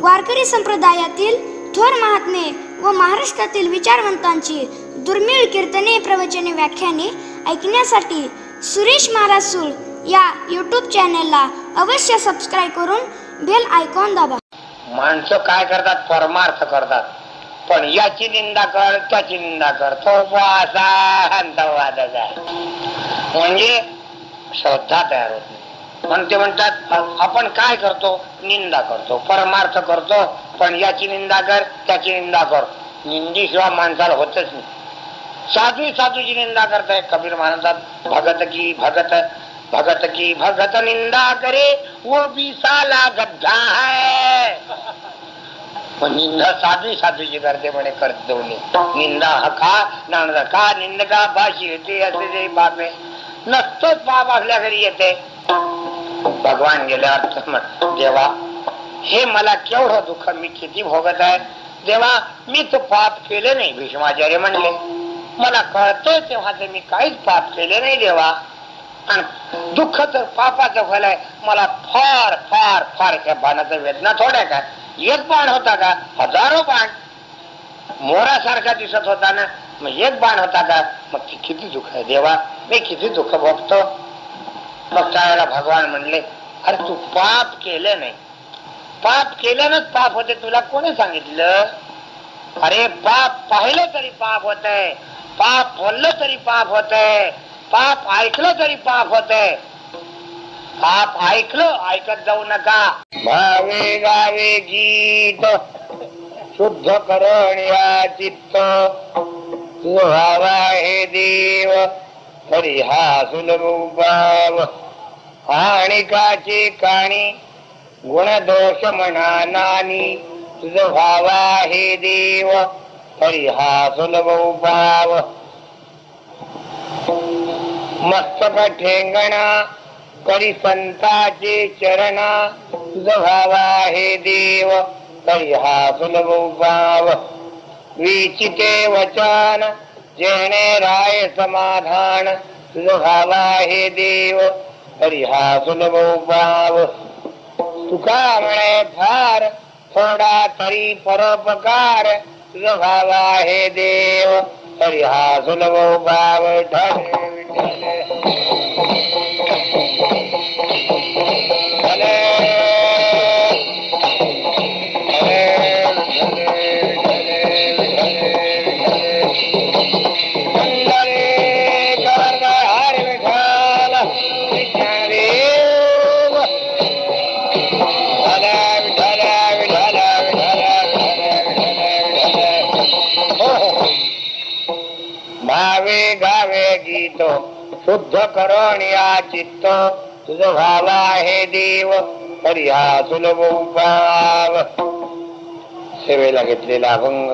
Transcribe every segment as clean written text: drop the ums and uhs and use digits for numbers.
वारकरी संप्रदायातील थोर महात्मे व महाराष्ट्रातील विचारवंतांची दुर्मिळ कीर्तने, प्रवचने, व्याख्याने ऐकण्यासाठी सुरेश महाराज सूळ या यूट्यूब चॅनलला अवश्य सबस्क्राईब करून बेल आयकॉन दाबा. माणसं काय करतात? परमार्थ करतात, पण याची निंदा कर, त्याची निंदा कर, तो असा अंतवादच आहे. म्हणजे श्रद्धा तयार होत नाही. म्हणून ते म्हणतात आपण काय करतो? निंदा करतो, परमार्थ करतो, पण याची निंदा कर, त्याची निंदा कर. निंदीशिवाय माणसाला होतच नाही. साधू साधूची निंदा करताय. कबीर म्हणतात भगत की भगत, भगत की भगत निंदा करे वो भी साला गद्दा है. निंदा साधू साधूची करते म्हणे, करत दोन्ही. निंदा हका नांदा का निंदका भाषी येते असे जे बाबे नसतोच. बाप आपल्या घरी येते. भगवान गेल्यावर देवा हे मला केवढं दुःख, मी किती भोगत आहे. देवा मी तर पाप केले नाही. भीष्माचार्य म्हणले मला कळतंय तेव्हा ते मी काहीच पाप केले नाही देवा. आणि दुःख तर पापाचं फल आहे. मला फार फार फार त्या बाणाचा वेदना थोड्या का? एक बाण होता का? हजारो बाण. मोरासारखा दिसत होता ना, मग एक बाण होता का? मग किती दुःख आहे देवा, मी किती दुःख भोगतो. मग त्यावेळेला भगवान म्हणले अरे तू पाप केलं नाही. पाप केल्यानंच पाप होते. तुला कोणी सांगितलं? अरे पाप पाहिलं तरी पाप होतंय, पाप बोललं तरी पाप होतंय, पाप ऐकलं तरी पाप होतंय. पाप ऐकलं, ऐकत जाऊ नका. भावे गावे गीत शुद्ध करण्या चित्त, व्हावा हे देव तरी हा सुलभ उपाव. आणिकाचे काणी गुण दोष म्हणा नानी, तुझ व्हावा हे देव तरी हा सुलभ उपाव. मस्तक ठेंगणा करी संताचे चरणा, तुझ व्हावा हे देव तरी हा सुलभ उपाव. विचिते वचन जेणे राय समाधान, तुझ व्हावा हे देव तरी हा सुलभ उपाव. तुका म्हणे फार थोडा तरी परोपकार, तुझ व्हावा हे देव तरी हा सुलभ उपाव. भावे गावे गीत शुद्ध करण्या चित्त, तुझ व्हावा हे देव तरी हा सुलभ उपाव. सेवेला घेतलेला अभंग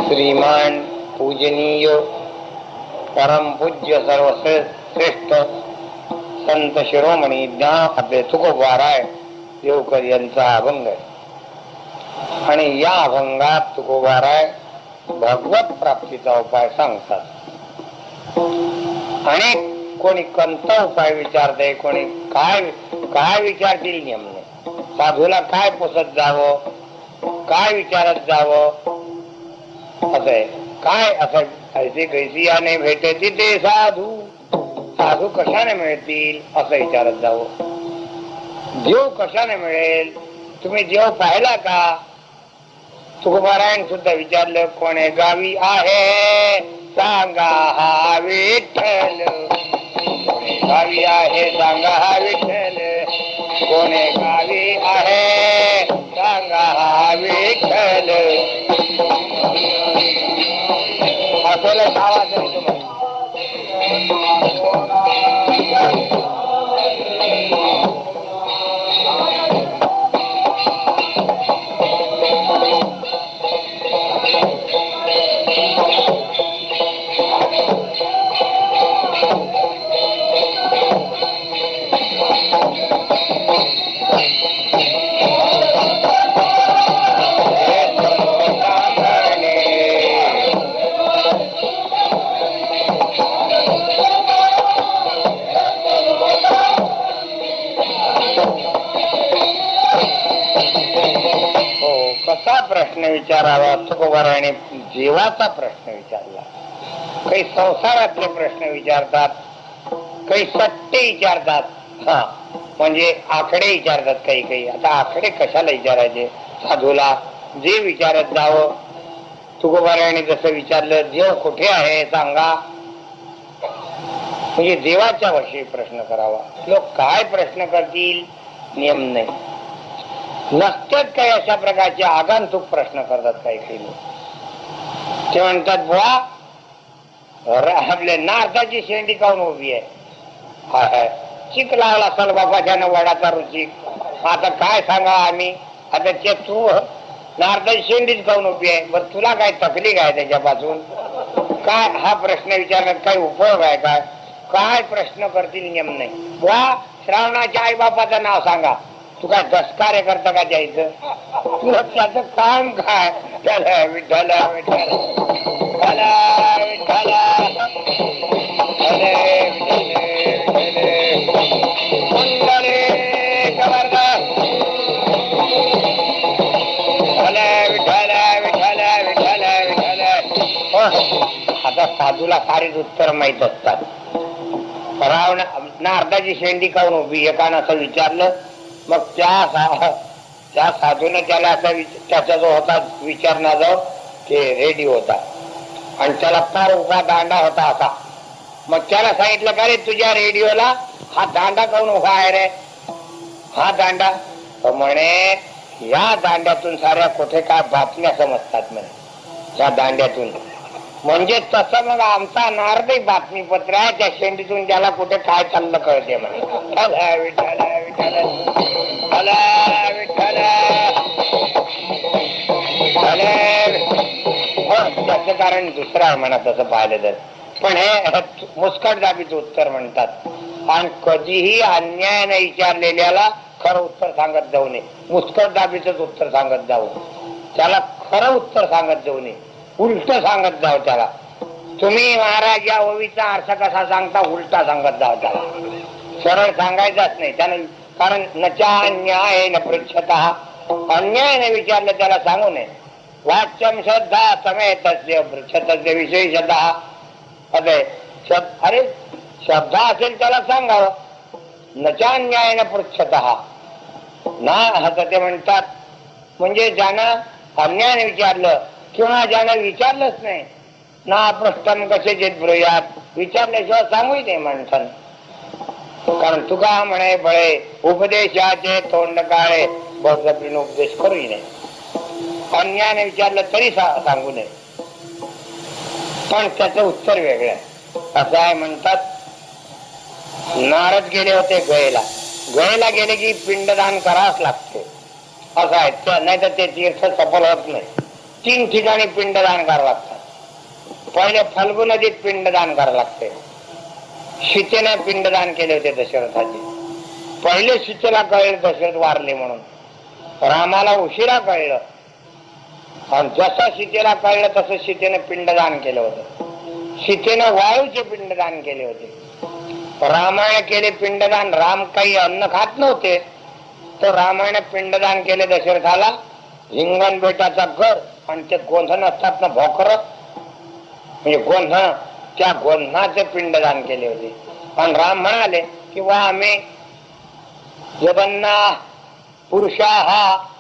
श्रीमान पूजनीय परमपूज्य सर्वश्रेष्ठ संत शिरोमणी ज्ञान आपले तुकोबाराय देवकर यांचा अभंग आहे. आणि या अभंगात तुकोबाराय भगवत प्राप्तीचा उपाय सांगतात. आणि कोणी कोणता उपाय विचारते, कोणी काय काय विचारतील नेमणे. साधूला काय पोसत जावं, काय विचारत जावं, असं काय असं ऐसी कैसी याने भेटे तिथे साधू, साधू कशाने मिळतील असं विचारत जावं. देव कशाने मिळेल, तुम्ही देव पाहिला का? तुकोबारायण सुद्धा विचारलं कोणे गावी आहे सांगा हा विठ्ठल, कोणे गावी आहे सांगा हा विठ्ठल, कोणे गावी आहे सांगा हा विठ्ठल. असलं आवाज आहे तुम्हाला. कसा प्रश्न विचारावा तुकोबाराने जीवाचा प्रश्न विचारला. काही संसारातले प्रश्न विचारतात, काही सत्य विचारतात, हा म्हणजे आकडे विचारतात काही काही. आता आकडे कशाला विचारायचे साधूला? जे विचारत जावं. तुकोबाराने जसं विचारलं, देव कुठे आहे सांगा, म्हणजे देवाच्या विषयी प्रश्न करावा. लोक काय प्रश्न करतील नियम नाही. नसतात काही अशा प्रकारचे आगंतुक प्रश्न करतात काही काही लोक. ते म्हणतात बुवा आपल्या नारदाची शेंडी काऊन उभी आहे? चिक लावला असल बाबाच्या वडाचा रुची. आता काय सांगा आम्ही? आता ते तू नारदाची शेंडीच काऊन उभी आहे? बरं तुला काय तकलीफ आहे त्याच्यापासून? काय हा प्रश्न विचारण्यात काही उपयोग आहे काय? काय प्रश्न करतील नियम नाही. बुवा श्रावणाच्या आई बापाचं नाव सांगा. तू काय दसकार्य करता का द्यायचं? तुला त्याचं काम काय? त्याला विठ्ठल विठ्ठल विठ्ठल आता साधूला सारेच उत्तर माहित असतात. रावण नारदाची शेंडी काऊन उभी एकानं असं विचारलं. मग त्या साधूने त्याला असा त्याचा जो होता विचारणारा ते रेडी होता आणि त्याला फार उभा दांडा होता असा. मग त्याला सांगितलं का रे तुझ्या रेडिओला हा दांडा काऊन उभा आहे रे? हा दांडा म्हणे या दांड्यातून साऱ्या कुठे काय बातम्या समजतात म्हणे त्या दांड्यातून. म्हणजे तसं मग आमचा नारदही बातमीपत्र आहे. त्या शेंडीतून त्याला कुठे काय चाललं कळते म्हणे. विठ्ठल विठ्ठल विठ्ठल त्याचं कारण दुसरं आहे म्हणा तसं पाहिलं तर. पण हे मुस्कट दाबीचं उत्तर म्हणतात. आणि कधीही अन्यायाने विचारलेल्याला खरं उत्तर सांगत जाऊ नये. मुस्कट दाबीच उत्तर सांगत जाऊ, त्याला खरं उत्तर सांगत जाऊ नये. उलट सांगत जाऊ त्याला. तुम्ही महाराज या ओवीचा अर्थ कसा सांगता उलटा सांगत जाऊ त्याला. सरळ सांगायचाच नाही त्यानं. कारण नचा अन्याय न पृच्छता, अन्यायाने विचारलं त्याला सांगू नये. वाच्यम श्रद्धा समेत पृच्छतस्य विषयी श्रद्धा. अरे श्रद्धा असेल त्याला सांगावं. नचा अन्याय न पृच्छता ना असं ते म्हणतात. म्हणजे ज्यानं अन्यायाने विचारलं किंवा ज्यानं विचारलंच नाही ना प्रश्न कसे जेत ब्रुयात, विचारल्याशिवाय सांगूही नाही माणसानं. कारण तुका म्हणे बळे उपदेशाचे तोंड काळे, बळजबरीने उपदेश करूही नाही. अन्यायाने विचारलं तरी सांगू नये. पण त्याचं उत्तर वेगळं आहे. असं आहे म्हणतात. नारद गेले होते गयेला. गयेला गेले की पिंडदान करावंच लागते असं आहे. नाही तर ते तीर्थ सफल होत नाही. 3 ठिकाणी पिंडदान करावं लागतं. पहिले फल्गु नदीत पिंडदान करावं लागते. सीतेने पिंडदान केले होते दशरथाचे. पहिले सीतेला कळलं दशरथ वारले म्हणून. रामाला उशिरा कळलं आणि जसं सीतेला कळलं तसं सीतेने पिंडदान केलं होतं. सीतेनं वाळूचे पिंडदान केले होते. रामायण केले पिंडदान. राम काही अन्न खात नव्हते तर रामायण पिंडदान केले दशरथाला. हिंगण बेटाचा घर आणि ते गोंधन असतात ना भोकर, म्हणजे गोंधन, त्या गोंधनाचे पिंडदान केले होते. आणि राम म्हणाले की वा आम्ही जगन्ना पुरुषा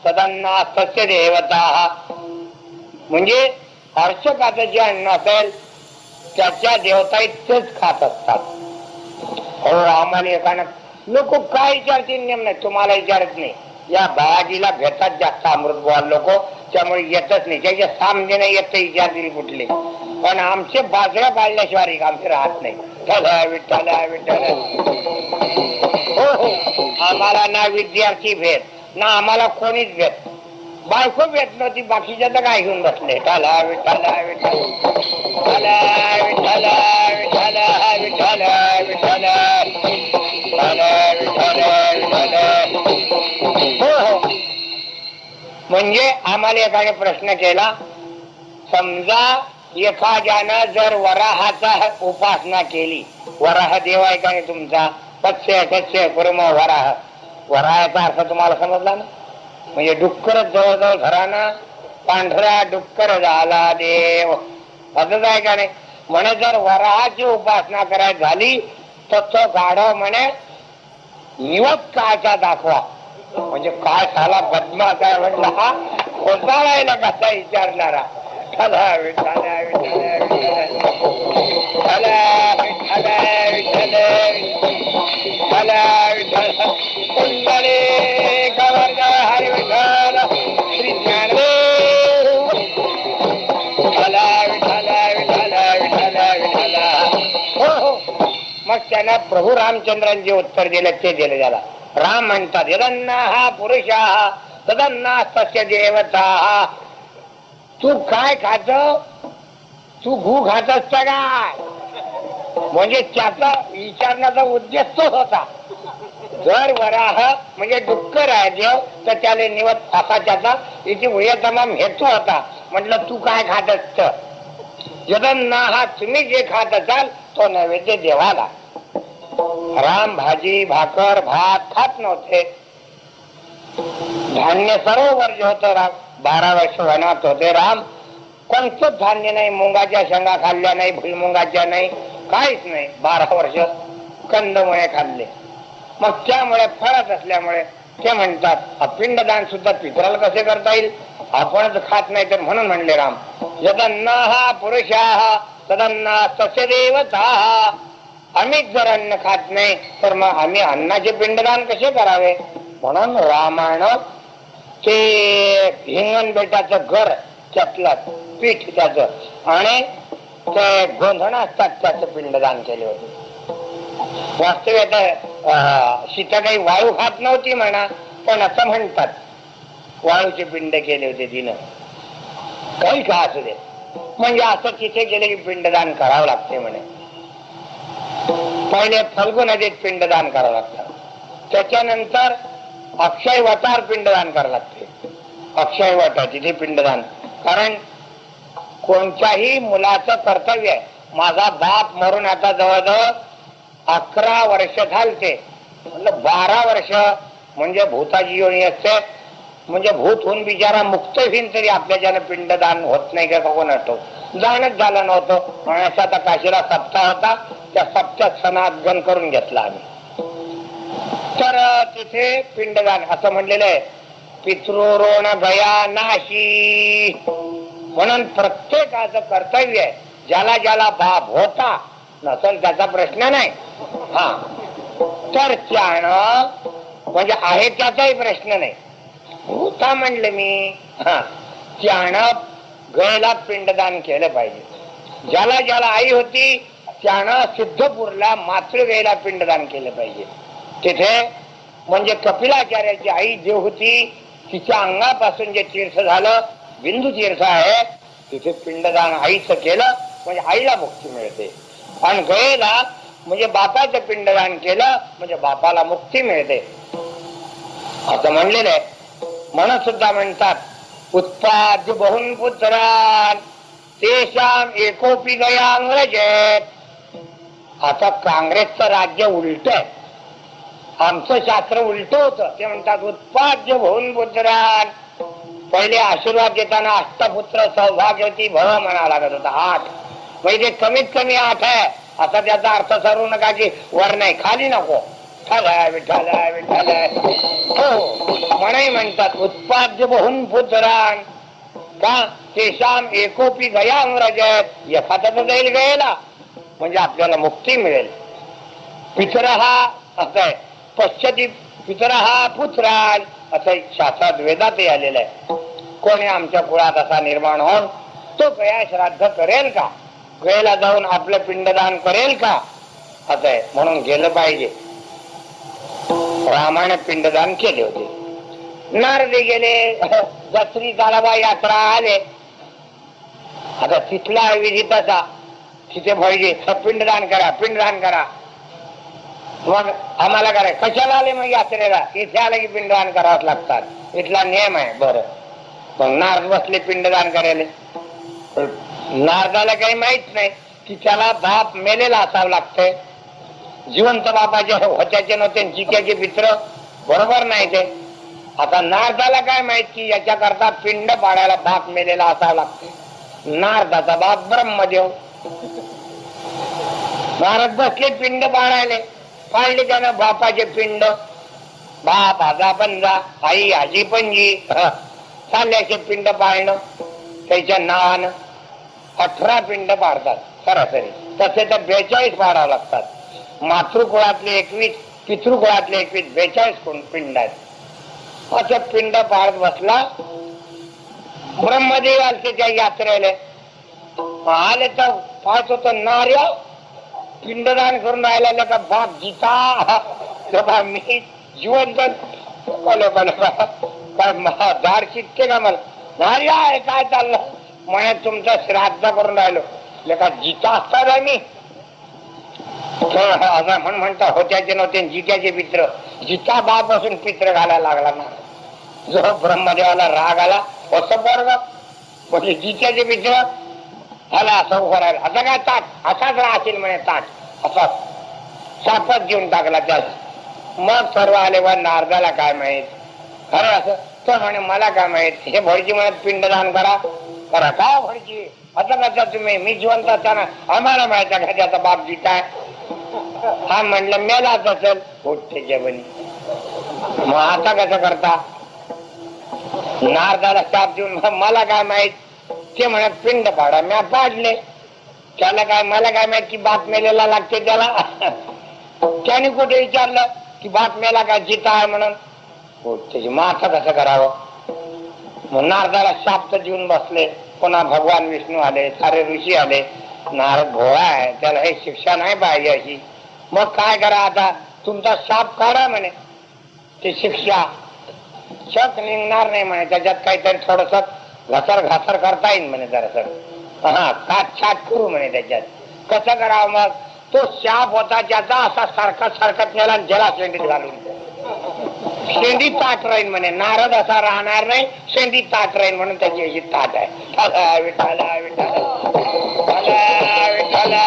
सदन्ना सस्य देवता, म्हणजे अर्चकाचं जे अन्न असेल त्याच्या देवता इतकेच खात असतात. आम्हाला एकानं लोक काय विचारतील नेम नाही. तुम्हाला विचारत नाही. या बाळाजीला भेटतात जास्त अमृत बोल लोक, त्यामुळे येतच नाही. त्याच्या सामने नाही येत विचारतील कुठले. पण आमचे बाजऱ्या पाळल्याशिवाय आमचे राहत नाही. विठ्ठल विठ्ठल. हो हो, आम्हाला ना विद्यार्थी भेट ना आम्हाला कोणीच भेट. बायको भेट नव्हती, बाकीच्या तर काय घेऊन बसले. विठ्ठल विठ्ठल विठ्ठल विठ्ठल विठ्ठल विठ्ठल हो हो. म्हणजे आम्हाला एकाने प्रश्न केला. समजा एखाद्यानं जर वराहाचा उपासना केली. वराह देव आहे का नाही तुमचा? पत्स्य सत्स्य कुर्म वराह. वराहाचा अर्थ तुम्हाला समजला ना? म्हणजे डुक्कर जवळजवळ घरानं पांढरा डुक्कर झाला देव. असंच आहे का नाही? म्हणे जर वराहाची उपासना करायची झाली तर तो गाढव म्हणे निवत काचा दाखवा. म्हणजे काय झाला बदमा काय म्हटला हा खोसाळायला कसा विचारणारा. चला विठ्ठला विठ्ठला विठ्ठला विठ्ठला विठ्ठला विठ्ठला कुंडले कवर्ग हरी विठ्ठल श्री ज्ञानदेव विठ्ठला विठ्ठला विठ्ठला विठ्ठला विठ्ठला. हो हो. मग त्यांना प्रभू रामचंद्रांचे उत्तर दिले ते दिले त्याला. राम म्हणतात यदन्ना हा पुरुषा तदन्ना तस्य देवता. तू काय खात? तू घू खात असता काय? म्हणजे त्याचा विचारण्याचा उद्देश तो होता. जर वराह म्हणजे डुक्कर आहे देव तर त्याला निवत असा त्याचा इथे उयतमाम हेतू होता. म्हटलं तू काय खात असत? यदन्ना हा तुम्ही जे खात असाल तो नैवेद्य देवाला. राम भाजी भाकर भात खात नव्हते. धान्य सर्व वर्ज होत. राम 12 वर्ष वनात होते. राम कोणतंच धान्य नाही. मुंगाच्या शेंगा खाल्ल्या नाही, भुईमुंगाच्या नाही, काहीच नाही. 12 वर्ष कंदमुळे खाल्ले. मग त्यामुळे फळत असल्यामुळे ते म्हणतात पिंडदान सुद्धा पितराला कसे करता येईल? आपणच खात नाही तर म्हणून म्हणले राम यदन्ना हा पुरुषा तदन्ना तस्य देवता. आम्हीच जर अन्न खात नाही तर मग आम्ही अन्नाचे पिंडदान कसे करावे? म्हणून रामायण ते हिंगण बेटाचं घर त्यातलं पीठ त्याचं आणि ते गोंधण असतात त्याचं पिंडदान केले होते. वास्तव्यात सीता काही वाळू खात नव्हती म्हणा, पण असं म्हणतात वाळूचे पिंड केले होते तिनं. काही का असू दे म्हणजे असं तिथे गेले की पिंडदान करावं लागते म्हणे. पहिले फल्गु नदीत पिंडदान करावं लागतं. त्याच्यानंतर अक्षय वटार पिंडदान करावं लागते. अक्षय वट तिथे पिंडदान. कारण कोणत्याही मुलाचं कर्तव्य आहे. माझा बाप मरून आता जवळजवळ 11 वर्ष झालते. म्हणजे 12 वर्ष म्हणजे भूताची योनी असते. म्हणजे भूत होऊन बिचारा मुक्त होईन तरी आपल्याच्यानं पिंडदान होत नाही का कोण असतो. जाणच झालं नव्हतं. असा आता काशीला सप्ताह होता. त्या सप्त्यात सनातगण करून घेतला आम्ही. तर तिथे पिंडदान असं म्हणलेलं आहे पितृऋण गया नाशी. म्हणून प्रत्येकाचं कर्तव्य आहे. ज्याला ज्याला बाप होता नसेल त्याचा प्रश्न नाही. हा तर त्यानं म्हणजे आहे त्याचाही प्रश्न नाही. होता म्हणलं मी. हा त्यानं गयला पिंडदान केलं पाहिजे. ज्याला ज्याला आई होती त्यानं सिद्धपूरला मातृगयला पिंडदान केलं पाहिजे. तिथे म्हणजे कपिलाचार्याची आई जे होती तिच्या अंगापासून जे तीर्थ झालं बिंदू तीर्थ आहे तिथे पिंडदान आईचं केलं म्हणजे आईला मुक्ती मिळते. आणि गयेला म्हणजे बापाचं पिंडदान केलं म्हणजे बापाला मुक्ती मिळते असं म्हणलेलं आहे. म्हणून सुद्धा म्हणतात उत्पाद्य बहुन पुत्रान तेषाम एकोपी गया व्रजेत. आता काँग्रेसचं राज्य उलट आहे. आमचं शास्त्र उलट होतं. ते म्हणतात उत्पाद्य बहुन पुत्रान. पहिले आशीर्वाद देताना अष्टपुत्र सौभाग्यवती भव म्हणा लागत होता. 8 म्हणजे कमीत कमी 8 आहे. असा त्याचा अर्थ सरू नका की वर नाही खाली नको. विठ्ठल विठ्ठल हो म्हणे म्हणतात उत्पाद्य बहुन पुत्रान का तेषाम एकोपी गया व्रजेत. एखाद्याचं जाईल गयेला म्हणजे आपल्याला मुक्ती मिळेल. पितर हा असं आहे पश्चाती पितर हा पुत्रान असं शास्त्रात वेदातही आलेलं आहे. कोणी आमच्या कुळात असा निर्माण होऊन तो गया श्राद्ध करेल का? गयेला जाऊन आपलं पिंडदान करेल का? असं आहे. म्हणून गेलं पाहिजे. रामाने पिंडदान केले होते. नारदे गेले. दसरी तालाबा यात्रा आले. आता तिथला विधी तसा तिथे पाहिजे पिंडदान करा पिंडदान करा. मग आम्हाला कराय कशाला आले मग यात्रेला? इथे आले की पिंडदान करावंच लागतात. इथला नियम आहे. बरं मग नारद बसले पिंडदान करायला. नारदाला काही माहित नाही की त्याला बाप मेलेला असावं लागतंय. जिवंत बापाचे होत्याचे नव्हते चिक्याचे पित्र बरोबर नाही ते. आता नारदाला काय माहिती याच्याकरता पिंड पाडायला बाप मेलेला असावा लागतो. नारदाचा बाप ब्रह्मदेव. नारद बसले पिंड पाडायले. पाडले त्यानं बापाचे पिंड. बाप आजा पंजा, आई आजी पंजी, चालल्याचे पिंड पाळणं त्याच्या नावानं 18 पिंड पाडतात सरासरी. तसे तर 42 पाडावं लागतात. मातृकुळातले 21, पितृकुळातले 21, 42 पिंड आहेत. असं पिंड पाळत बसला. ब्रह्मदेव आलते त्या यात्रेले. आले तर पाहत होत नार्या पिंडदान करून राहिला का बाप जिता मी जिवंत काय दार शिकते का मला. नार्या आहे काय चाललं म्हणे तुमचं श्राद्ध करून राहिलो. का जिता असतात मी असं म्हणता होत्याचे नव्हते जित्याचे पित्र. जिता बाप असून पित्र घालायला लागला ना. जो ब्रह्मदेवाला राग आला असं बर्ग म्हणजे जित्याचे पित्र झाला असं उभं राहिला. आता काय ताट असाच राहतील म्हणे. ताट असाच सापच घेऊन टाकला त्याला. मग सर्व आले व नारदाला काय माहित खरं असं. तो म्हणे मला काय माहित. हे भडजी म्हणत पिंडदान करा करा. काय भडजी असं कसा तुम्ही मी जिवंत असताना आम्हाला माहिती आहे का त्याचा बाप जिता आहे. हा म्हणलं मेलाच असेल उठते जेवणी. मग आता कसं करता. नारदाला शाप देऊन मला काय माहित. ते म्हणत पिंड पाडा. मी पाडले. त्याला काय मला काय माहित की बाप मेलेला लागते त्याला. त्याने कुठे विचारलं की बाप मेला काय जिता आहे म्हणून. त्याची माथा कसं करावं. मग नारदाला शाप तर देऊन बसले. पुन्हा भगवान विष्णू आले. सारे ऋषी आले. नारद भोळा आहे त्याला हे शिक्षा नाही पाहिजे अशी. मग काय करा आता तुमचा शाप काढा म्हणे. ते शिक्षा शक निघणार नाही म्हणे. त्याच्यात काहीतरी थोडस घसर करता येईल म्हणे. जरा हा काट छाट करू म्हणे. त्याच्यात कसं करावं मग. तो शाप होता ज्याचा असा सारखत नेला जला शेंडीत घालून. शेंडीत ताट राहील म्हणे. नारद असा राहणार नाही. शेंडीत ताट राहील म्हणून त्याची अशी ताट आहे. विठाला विठाला विठाला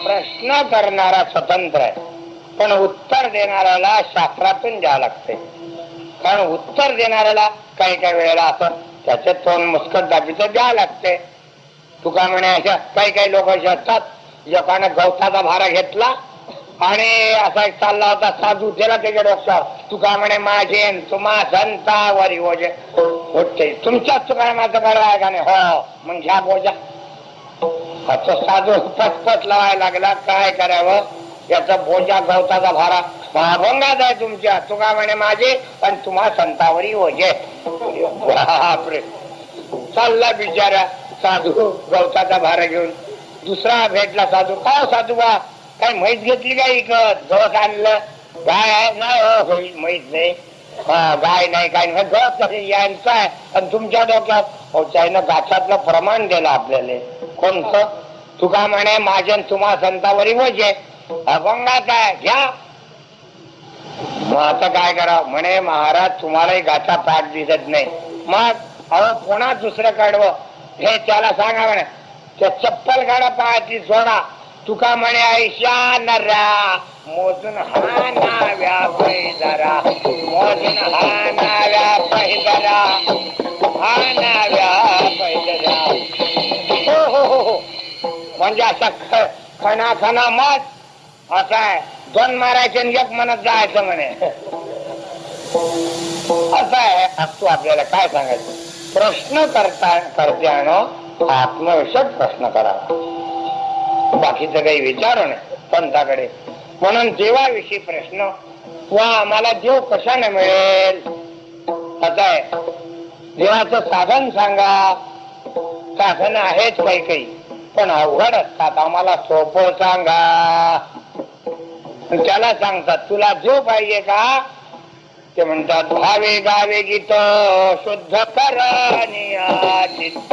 प्रश्न करणारा स्वतंत्र आहे पण उत्तर देणाऱ्याला शास्त्रातून द्यावं लागते. कारण उत्तर देणाऱ्याला काही काही वेळेला असं त्याचे तोंड मुस्कट दाबीच द्यावं लागते. तुका म्हणे अशा काही लोक असे असतात. एकाने गवताचा भारा घेतला आणि असा एक चालला होता साधू. त्याला त्याच्या डोक्यावर तुका म्हणे माझे तुम्हा संतावरी ओझे होते. तुमच्याच तुका माझं बरं आहे का नाही. हो मग घ्या बोजा. असं साधू पटपट लावायला लागला. काय करावं. याचा बोजा गवताचा भारा महाभंगाच आहे तुमच्या. तुका म्हणे माझे आणि तुम्हा संतावरी ओझे. बापरे. चालला बिचारा साधू गवताचा भारा घेऊन. दुसरा भेटला साधू. काय साधू बा काय म्हैस घेतली का इकत. गवत आणलं. गाय आहे नाही म्हैस नाही. गाय नाही काय नाही. गवत यांचं आहे आणि तुमच्या डोक्यात त्यानं गाछातलं प्रमाण दिलं आपल्याला. कोणतं. तुका म्हणे माझे तुम्हा संतावरी ओझे अभंगात आहे घ्या. मग आता काय करावं म्हणे महाराज तुम्हालाही गाथा पाठ दिसत नाही. मग अहो पुन्हा दुसरं काढवं हे त्याला सांगा म्हणे. त्या चप्पल गाडा पायातली सोडा. तुका म्हणे ऐशा नर्या मोजून हा नाव्या पैदरा. मोजून हा नाव्या पैदरा. हा नाव्या पैदरा. हो म्हणजे असा खणा मत असा आहे. 2 मारायचे आणि 1 म्हणत जायचं म्हणे. असं आहे. असतो आपल्याला काय सांगायचं. प्रश्न करत्यानो आत्मविषयक प्रश्न करावा. बाकीचं काही विचार नाही पंथाकडे. म्हणून देवाविषयी प्रश्न वा आम्हाला देव कशाने मिळेल. असं आहे. देवाचं साधन सांगा. साधन आहेत काही पण अवघड असतात. आम्हाला सोपं सांगा. त्याला सांगतात तुला देव पाहिजे का. ते म्हणतात भावे गावे गीत शुद्ध करनिया चित्त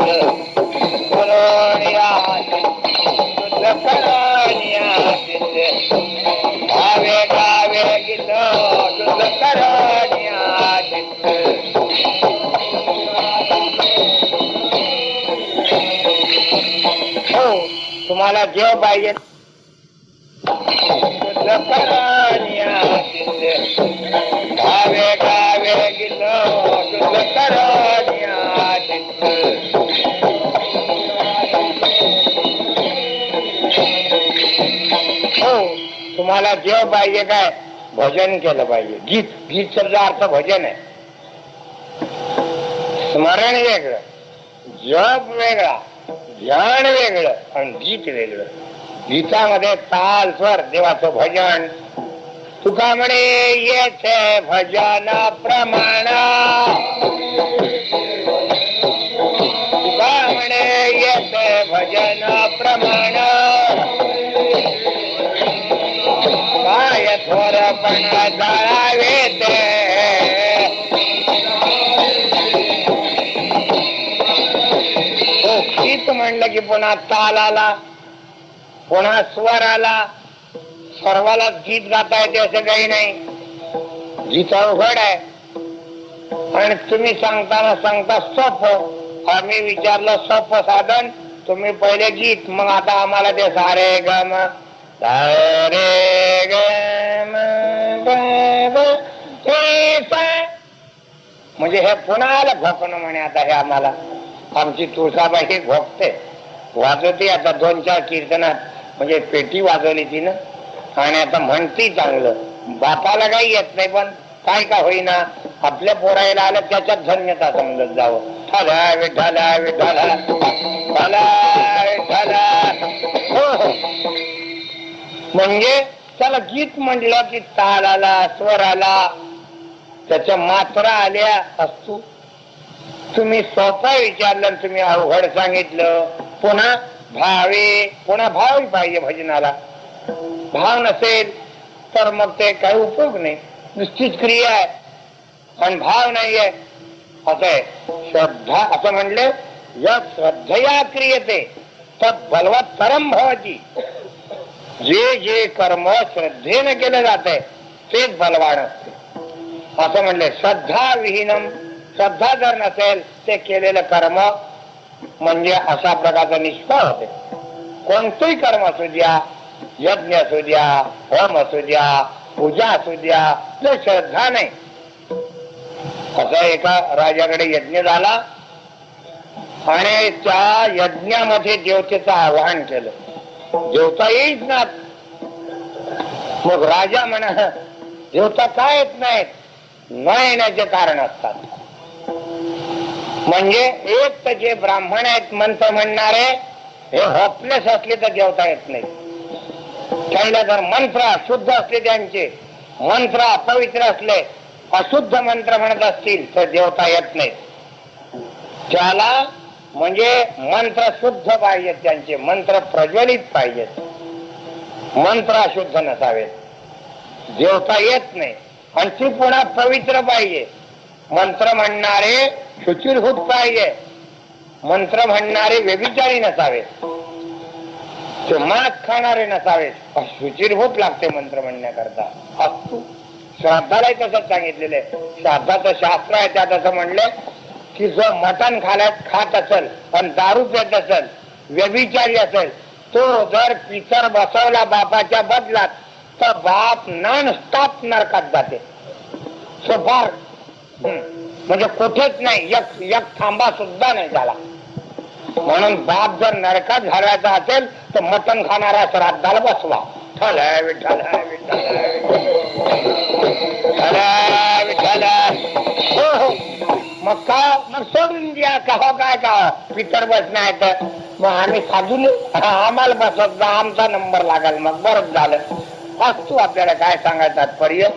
शुद्ध करनिया चित्त. भावे गावे गीत शुद्ध करनिया चित्त. तुम्हाला जेव पाहिजे गावे गावे गेलो हो तुम्हाला जेव पाहिजे काय भजन केलं पाहिजे. गीत गीत शब्द अर्थ भजन आहे. स्मरण वेगळं, जप वेगळा, ध्यान वेगळं आणि गीत वेगळं. गीतामध्ये ताल स्वर देवाचं भजन. तुका म्हणे येथे भजन प्रमाण, तुका म्हणे येथे भजन प्रमाण, काय थोरपण जाळावे ते. गीत म्हणलं की पुन्हा ताल आला, पुन्हा स्वर आला. सर्वाला गीत गाता येते असं काही नाही. गीत अवघड आहे आणि तुम्ही सांगताना सांगता सोपं. आम्ही विचारलं सोपं साधन, तुम्ही पहिले गीत, मग आता आम्हाला ते सारे गम सारे गम म्हणजे हे पुन्हा आलं घोकणं म्हणे. आता हे आम्हाला आमची तुळसाबाई हे घोकते, वाजवते. आता 2-4 कीर्तनात म्हणजे पेटी वाजवली तिनं आणि आता म्हणती चांगलं. बापाला काही येत नाही पण काय का होईना आपल्या पोरायला आलं त्याच्यात धन्यता समजत जावं. विठ्ठला विठ्ठला विठ्ठला विठ्ठला विठ्ठला. हो म्हणजे त्याला गीत म्हणलं की ताल आला, स्वर आला, त्याच्या मात्रा आल्या असतो. तुम्ही सोपं विचारलं, तुम्ही अवघड सांगितलं. पुन्हा भावे, पुन्हा भाव पाहिजे भजनाला. भाव नसेल तर मग ते काही उपयोग नाही. नुसतीच क्रिया आहे पण भाव नाहीये असं आहे. श्रद्धा असं म्हणले श्रद्धया क्रियते तत् बलवत्तरम भवति. जे जे कर्म श्रद्धेने केलं जाते तेच बलवान असते असं म्हणले. श्रद्धा विहीनम, श्रद्धा जर नसेल ते केलेलं कर्म म्हणजे अशा प्रकारचा निष्फळ होते. कोणतंही कर्म असू द्या, यज्ञ असू द्या, होम असू द्या, पूजा असू द्या, ते श्रद्धा नाही. असं एका राजाकडे यज्ञ झाला आणि त्या यज्ञामध्ये देवतेचं आवाहन केलं. देवता येईच ना. मग राजा म्हणा देवता काय येत नाहीत, न येण्याचे कारण असतात. म्हणजे एक तर जे ब्राह्मण आहेत मंत्र म्हणणारे हे होपलेस असले तर देवता येत नाही. त्याला जर मंत्र अशुद्ध असले, त्यांचे मंत्र अपवित्र असले, अशुद्ध मंत्र म्हणत असतील तर देवता येत नाही. त्याला म्हणजे मंत्र शुद्ध पाहिजेत, त्यांचे मंत्र प्रज्वलित पाहिजेत, मंत्र अशुद्ध नसावेत, देवता येत नाही. आणि ती पुन्हा पवित्र पाहिजे. मंत्र म्हणणारे शुचिरभूत पाहिजे, मंत्र म्हणणारे व्यभिचारी नसावेत, ते मांस खाणारे नसावेत, शुचिरभूत लागते मंत्र म्हणण्याकरता. असतो श्राद्धालाही तसंच सांगितलेलं आहे. श्राद्धाचं शास्त्र आहे, त्यात असं म्हणलं की जो मटण खात असेल पण दारू पित असेल, व्यभिचारी असेल, तो जर पितर बसवला बापाच्या बदलात तर बाप नॉन स्टॉप नरकात जाते. फार म्हणजे कुठेच नाही, एक थांबा सुद्धा नाही झाला. म्हणून बाप जर नरकात घालायचा असेल तर मटण खाणारा श्राद्धाला बसवा. विठ्ठला विठ्ठला विठ्ठला विठ्ठला. हो हो. मग का मग सोडून द्या का हो काय का पितर बसणार तर मग आम्ही साजून आम्हाला बसत जा, आमचा नंबर लागल मग बरंच झालं. असतो आपल्याला काय सांगायचं तात्पर्य.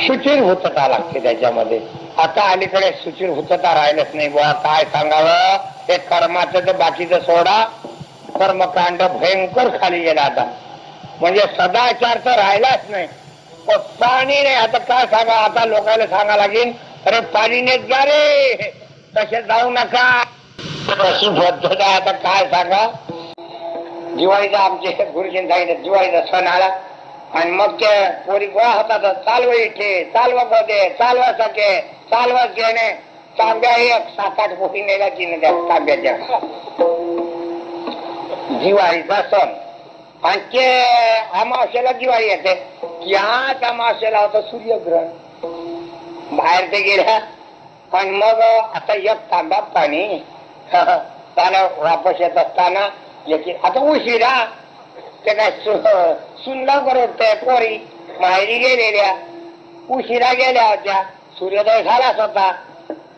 शुचिरभूतता लागते त्याच्यामध्ये. आता अलीकडे शुचिरभूतता राहिलंच नाही बुवा. काय सांगावं, हे कर्माचं तर बाकीचं सोडा, कर्मकांड भयंकर खाली गेला आता. म्हणजे सदाचार तर राहिलाच नाही. पाणी नाही. आता काय सांगा, आता लोकांना सांगा लागेल अरे पाणी नेत जा रे, तसे जाऊ नका, अशी पद्धत आहे. आता काय सांगा. दिवाळीचा आमचे गुरुजींनी सांगितलं, दिवाळीचा सण आला आणि मग ते पोरी गोळा होतात, चालवा इथे, चालवा गोदे, चालवा सके, चालवा घेणे, तांब्या एक 7-8 पोटी नेला तिने त्या तांब्याच्या. दिवाळीचा सण. आणि ते अमावस्याला दिवाळी येते. याच अमावस्याला होतं सूर्यग्रहण. बाहेर ते गेल्या आणि मग आता एक तांबा पाणी त्याला वापस येत असताना याची आता उशिरा ते काय सुनला करत पोरी माहेरी गेलेल्या उशिरा गेल्या होत्या. सूर्योदय झालाच होता.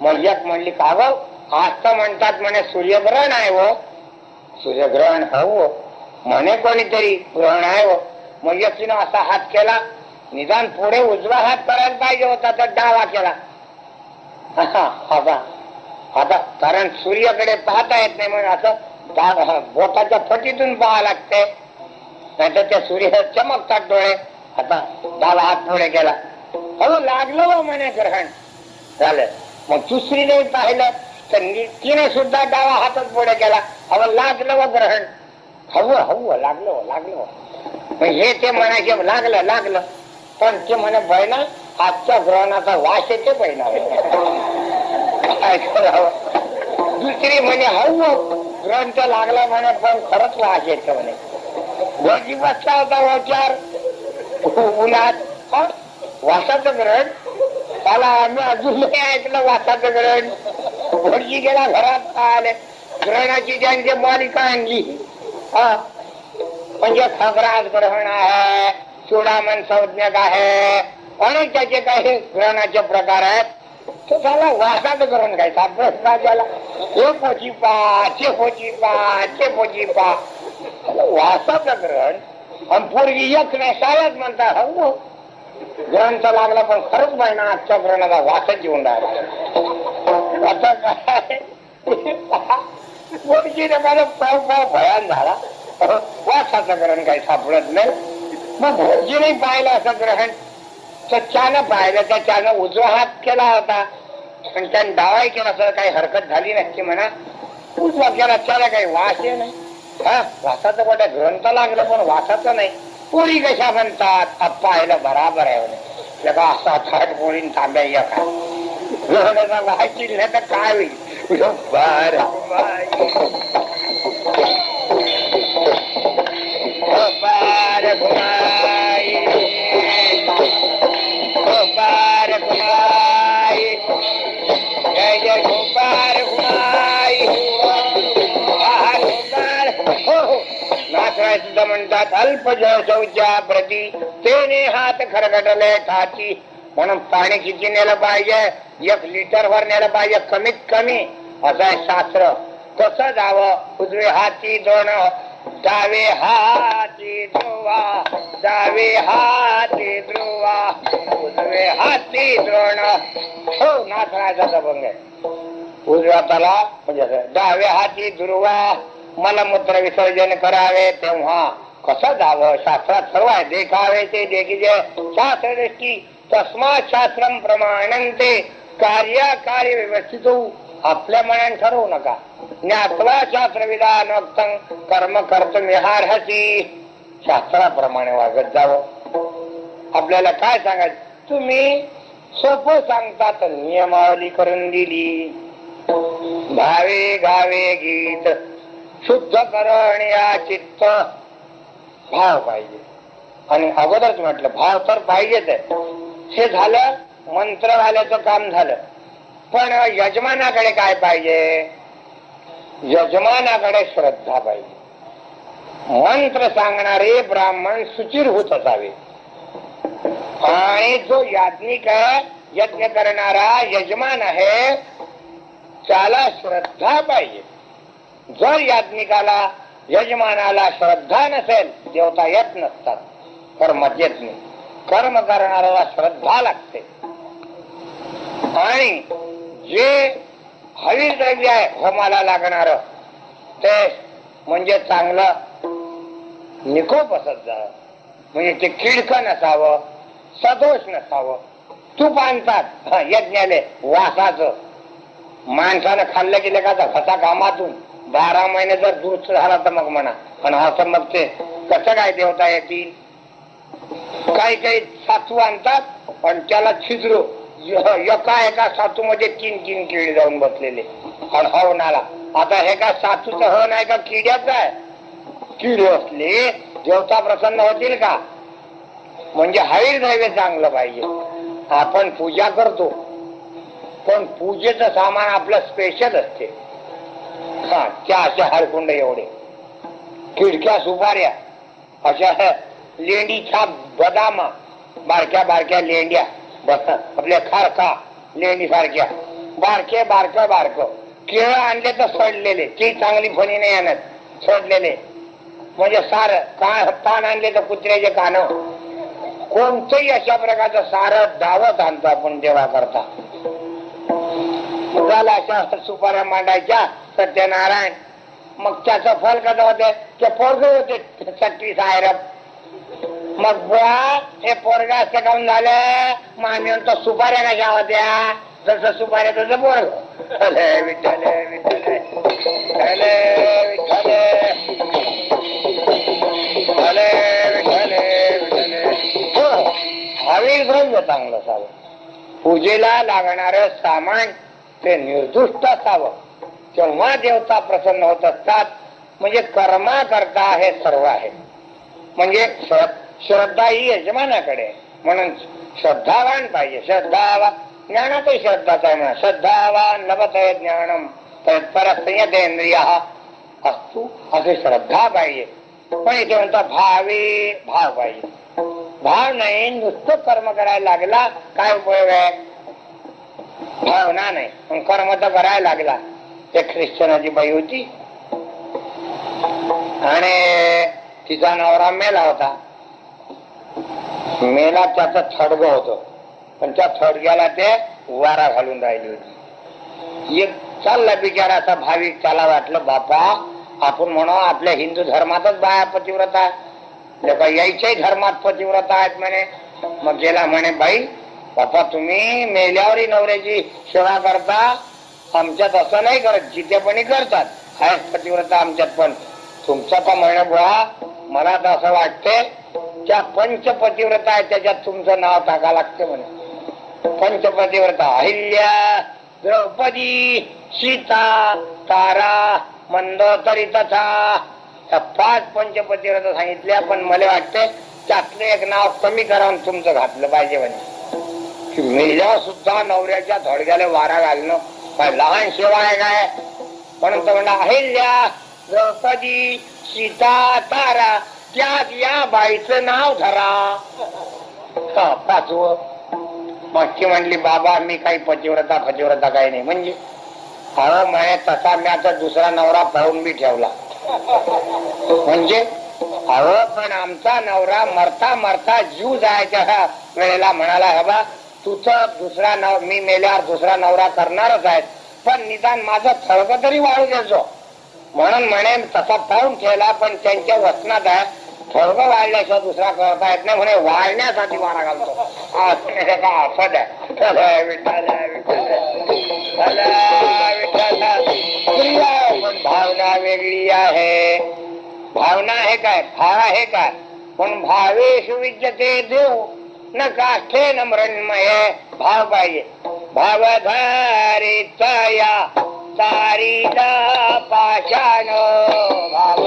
मग एक म्हणली का ग आज तर म्हणतात म्हणे सूर्यग्रहण आहे व सूर्यग्रहण हो म्हणे कोणीतरी ग्रहण आहे व. मग एकटीनं असा हात केला. निदान पुढे उजवा हात करायला पाहिजे होता तर डावा केला. आता कारण सूर्याकडे पाहता येत नाही म्हणून असं बोटाच्या फटीतून पाहावं लागते. नाहीतर त्या सूर्य चमकतात डोळे. आता डावा हात पुढे केला. हो लागलं व म्हणे ग्रहण झालं. मग दुसरीने पाहिलं तर तिने सुद्धा डावा हातच पुढे केला. अहो लागलं व ग्रहण. हवं लागलं. हे ते म्हणायचे लागलं पण ते म्हणे बहिणा आजच्या ग्रहणाचा वास येते बहिणा. काय करावं. दुसरी म्हणे ग्रहण तर लागला म्हणे पण खरंच वास येते म्हणे. भटजी बसला होता वचार उन्हात वासाचं ग्रहण. त्याला आम्ही अजून नाही ऐकलं वासाचं ग्रहण. भटजी गेला घरात आले ग्रहणाची ज्यांची मालिका आणली. म्हणजे खग्रास ग्रहण आहे, चूडामण संज्ञक आहे आणि त्याचे काही ग्रहणाचे प्रकार आहेत. तो झाला वासाचं ग्रहण काय सापडत त्याला. हे पोची पा चे पोची पा वासाचं ग्रहण. आणि पूर्वी एक नाही साऱ्याच म्हणतात हो ग्रहण तर लागला पण खरंच पाहिजे ना आजच्या ग्रहणाचा वासच येऊन राहिला. आता काय पोरगीने मला पाव भयान झाला. वासाचं ग्रहण काही सापडत नाही. मग भोजीने पाहिलं असं ग्रहण तर त्यानं पाहिलं. त्या त्यानं उजवा हात केला होता पण त्यानं डावाही केला असं काही हरकत झाली नसती म्हणा. उजवा केला त्याला काही वास नाही. वासाचं कुठे ग्रंथ लागलं पण वासाचं नाही. पोळी कशा म्हणतात पाहिलं बराबर आहे म्हणे. असा थाट पोळी तांब्या या का ग्रहणाचा वास चिडल्या तर काय होईल. जय जय गोपाल घुमाई. नाचराय सुद्धा म्हणतात अल्प जळ शौच्या प्रती तेने हात खरगटले ठाची. म्हणून पाणी किती नेलं पाहिजे 1 लिटरवर नेलं पाहिजे कमीत कमी असं आहे शास्त्र. कसं जावं उजवे हाती दोन डावे हाती ध्रुवा डावे हाती ध्रुवा उजवे हाती द्रोण. हो नाचरायचा दबंग आहे. उजव्या हाताला म्हणजे डावे हाती ध्रुवा मलमूत्र विसर्जन करावे तेव्हा कसं जावं शास्त्रात सर्व आहे. देखावे ते देखीचे शास्त्रदृष्टी तस्मात शास्त्रम प्रमाणंते कार्यकारी व्यवस्थित होऊ. आपल्या मनाने ठरवू नका. ज्ञात्वा शास्त्रविधान कर्म कर्तुमिहार्हसि. शास्त्राप्रमाणे वागत जावं. आपल्याला काय सांगायचं तुम्ही सोपं सांगता तर नियमावली करून दिली. भावे गावे गीत शुद्ध करण या चित्त भाव पाहिजे. आणि अगोदरच म्हटलं भाव तर पाहिजेच आहे. हे झालं मंत्र घालायचं काम झालं. पण यजमानाकडे काय पाहिजे. यजमानाकडे श्रद्धा पाहिजे. मंत्र सांगणारे ब्राह्मण शुचिरभूत असावे. आणि जो याज्ञिक आहे यज्ञ करणारा यजमान आहे त्याला श्रद्धा पाहिजे. जर याज्ञिकाला यजमानाला श्रद्धा नसेल देवता येत नसतात. कर्मात येत नाही. कर्म करणाऱ्याला श्रद्धा लागते. आणि जे हवीर द्रव्य आहे होमाला लागणार ते म्हणजे चांगलं निकोप असत जा. म्हणजे ते किडकं नसावं सदोष नसावं. तूप आणतात यज्ञाले वासाचं. माणसानं खाल्लं गेलं का घसा कामातून 12 महिने जर दूध झाला तर मग म्हणा. पण असं मग ते कसं काय देवता येतील. काही काही सातू आणतात पण त्याला छिद्र एका सातू मध्ये 3 किडे जाऊन बसलेले आणि हवनाला. आता हे का सातूचं हवन आहे का किड्याचं आहे. कीड असली देवता प्रसन्न होतील का? म्हणजे हवीर द्रव्य चांगलं पाहिजे. आपण पूजा करतो पण पूजेचं सामान आपलं स्पेशल असते. हा, त्या अशा हळकुंड एवढे, खिडक्या सुपाऱ्या, अशा लेंडीच्या बदामा, बारक्या बारक्या लेंड्या, आपल्या खारका लेंडी सारख्या, बारके बारक बारक. केळं आणले तर सडलेले, ती चांगली फणी नाही आणत, सडलेले. म्हणजे सार काय पान आणले तर कुत्र्याचे कान. कोणतंही अशा प्रकारचं सार दावत आणतो आपण देवा करता. झाला अशा सुपाऱ्या मांडायच्या सत्यनारायण. मग त्याचं फल कसं होते? ते पोरग होते 36 आयरब. मग बुवा हे पोरगा असं काऊन झालं? मग आम्ही म्हणतो सुपाऱ्या कशा होत्या? जसं सुपाऱ्या तसं पोरग. विठ्ठल विठ्ठल विठ्ठल हवीर द्रव्य चांगलं असावं. पूजेला लागणार सामान ते निर्दुष्ट असावं, तेव्हा देवता प्रसन्न होत असतात. म्हणजे कर्मा करता हे सर्व आहे. म्हणजे श्रद्धा ही यजमानाकडे, म्हणून श्रद्धावान पाहिजे. श्रद्धावान ज्ञानातही श्रद्धाच आहे म्हणा. श्रद्धावान लभते ज्ञानम तत्पर संयतेंद्रिय असतो, असे श्रद्धा पाहिजे. पण इथे म्हणतात भावे, भाव पाहिजे. भाव नाही, नुसतं कर्म करायला लागला काय उपयोग आहे? भावना नाही, पण कर्म तर करायला लागला. एक ख्रिश्चनाची बाई होती आणि तिचा नवरा मेला होता. मेला, त्याचं थडग होत, पण त्या थडग्याला ते वारा घालून राहिली होती. एक चालला बिचारा असा भाविक, त्याला वाटलं बापा आपण म्हणू आपल्या हिंदू धर्मातच बाया पतिव्रता आहे, यायच्याही धर्मात पतिव्रता आहेत म्हणे. मग गेला म्हणे, बाई बापा तुम्ही मेल्यावरही नवऱ्याची सेवा करता, आमच्यात असं नाही करत. जिथे पण करतात आहे पतिव्रता आमच्यात, पण तुमचं का म्हणे बुवा मला तर असं वाटते त्या पंचपतिव्रता आहे त्याच्यात तुमचं नाव टाका लागते म्हणे. पंचपतिव्रता अहिल्या, द्रौपदी, सीता, तारा, मंदोदरी तथा, त्या 5 पंचपतिव्रता सांगितल्या. पण मला वाटते त्यातलं एक नाव कमी करावून तुमचं घातलं पाहिजे म्हणे. मेल्यावर सुद्धा नवऱ्याच्या थोडक्याला वारा घालणं काय लहान सेवा आहे काय? म्हणून तर म्हणा अहिल्या, द्रौपदी, सीता, तारा, त्यात या बाईचं नाव धरा. 5वं. मग ती म्हणली बाबा मी काही पतिव्रता फतिव्रता काही नाही. म्हणजे अहो म्हणे तसा मी आता दुसरा नवरा पळून बी ठेवला. म्हणजे अहो पण आमचा नवरा मरता मरता जीव जायच्या वेळेला म्हणाला हे बा तुझं दुसरा मी मेल्यावर दुसरा नवरा करणारच आहे, पण निदान माझं थळग तरी वाढू द्यायचो. म्हणून म्हणे तसा पाहून ठेवला. पण त्यांच्या वचनात आहे थळग वाढल्याशिवाय दुसरा करता येत नाही म्हणे, वाढण्यासाठी वारा घालतो. असं द्या विठ्ठल पण भावना वेगळी आहे. भावना आहे काय? भाव आहे काय? पण भावेषु विद्यते देव न काष्ठे न मृण्मय. भाव पाहिजे. भावधारित या तारीला पाषाण भाव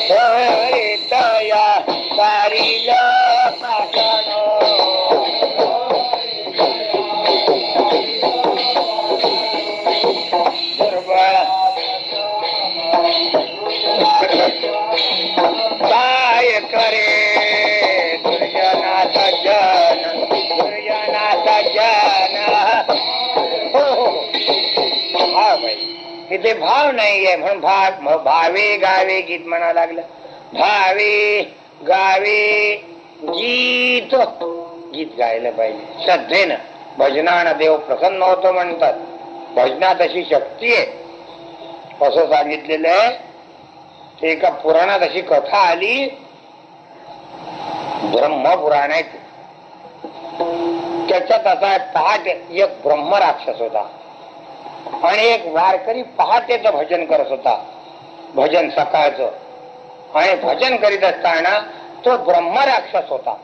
धारित या तारीला पाषाण. काय करे दुर्जना सज्जन, दुर्जना सज्जन. भाव बाई इथे भाव नाहीये म्हणून भावे गावे गीत म्हणा लागलं. भावे गावे गीत, गीत गायला पाहिजे श्रद्धेनं. भजनानं देव प्रसन्न होतो म्हणतात. भजनात अशी शक्ती आहे असं सांगितलेलं आहे. एका पुराणात अशी कथा आली, ब्रह्मपुराण आहे. त्याच्यात असा पहाटे एक ब्रह्म राक्षस होता आणि एक वारकरी पहाटेचं भजन करत होता, भजन सकाळचं. आणि भजन करीत असताना तो ब्रह्म राक्षस होता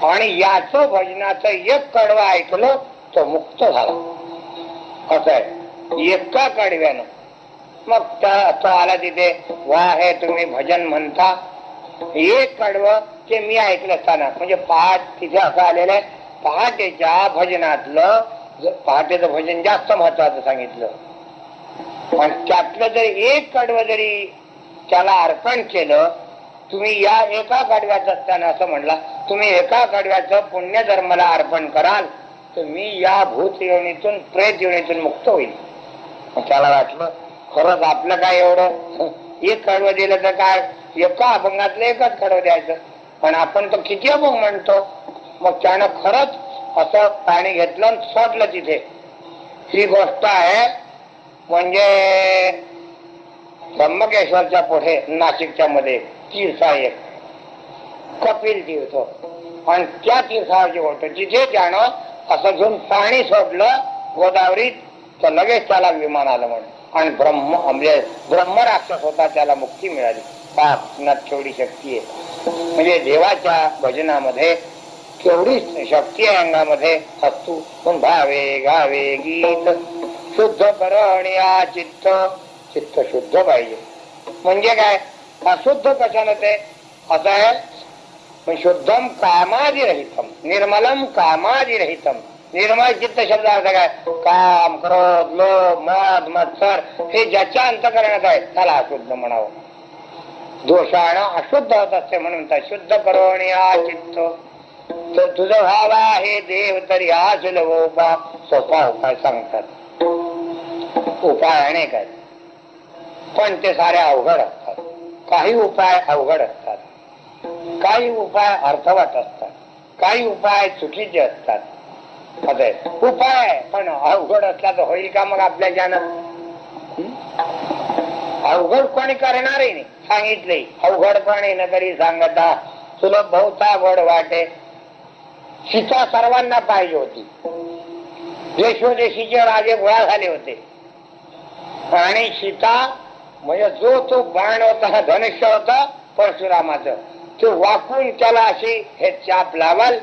आणि याच भजनाचं एक कडवं ऐकलं तो मुक्त झाला. असं आहे. एका कडव्यानं. मग तो आला तिथे, वा हे तुम्ही भजन म्हणता. एक कडवं ते मी ऐकलं असताना, म्हणजे तिथे असं आलेलं आहे, पहाटेच्या भजनातलं, पहाटेचं भजन जास्त महत्वाचं सांगितलं. पण त्यातलं जरी एक कडवं जरी त्याला अर्पण केलं, तुम्ही या एका कडव्याचं असताना असं म्हणला, तुम्ही एका कडव्याचं पुण्य धर्माला अर्पण कराल तर मी या भूत योनीतून, प्रेत योनीतून मुक्त होईल. त्याला वाटलं खरंच आपलं काय एवढं, एक कडवं दिलं तर काय, एका अभंगातलं एकच कडवं द्यायचं, पण आपण तर किती अभंग म्हणतो. मग त्यानं खरंच असं पाणी घेतलं आणि सोडलं तिथे. ही गोष्ट आहे म्हणजे त्र्यंबकेश्वरच्या पुढे नाशिकच्या मध्ये तीर्थ आहे एक, कपिल तीर्थ. आणि त्या तीर्थाची गोष्ट, तिथे त्यानं असं घेऊन पाणी सोडलं गोदावरीत, तर लगेच त्याला विमान आलं म्हणून. आणि ब्रह्म राक्षस होता, त्याला मुक्ती मिळाली. पापनात केवढी शक्ती आहे, म्हणजे देवाच्या भजनामध्ये केवढी शक्ती आहे अंगामध्ये. हस्तू भावे गावे गीत शुद्ध करणिया चित्त, चित्त शुद्ध पाहिजे. म्हणजे काय, अशुद्ध कशानं ते असं आहे, शुद्धम कामादिरहितम निर्मलम कामादिरहितम. निर्मळ चित्त शब्द अर्थ काय, काम क्रोध लोभ मद मत्सर हे ज्याच्या अंतःकरणात आहे त्याला अशुद्ध म्हणावं. दोषानं अशुद्ध होत असते म्हणून शुद्ध करोणिया चित्त. तर तुझं भाव आहे देव तरी हा सुलभ उपाय. सोपा उपाय सांगतात, उपाय अनेक आहेत पण ते सारे अवघड असतात. काही उपाय अवघड असतात, काही उपाय अर्थवत असतात, काही उपाय चुकीचे असतात. उपाय पण अवघड असला तर होईल का मग आपल्या ज्ञानात? अवघड कोणी करणारही नाही, सांगितले अवघडपणे न तरी सांगता सुलभ बहुता गोड वाटे. सीता सर्वांना पाहिजे होती, देशोदेशीचे राजे गोळा झाले होते आणि सीता म्हणजे जो तो बाण होता, धनुष्य होता परशुरामाचं, तो वाकून त्याला अशी हे चाप लावाल,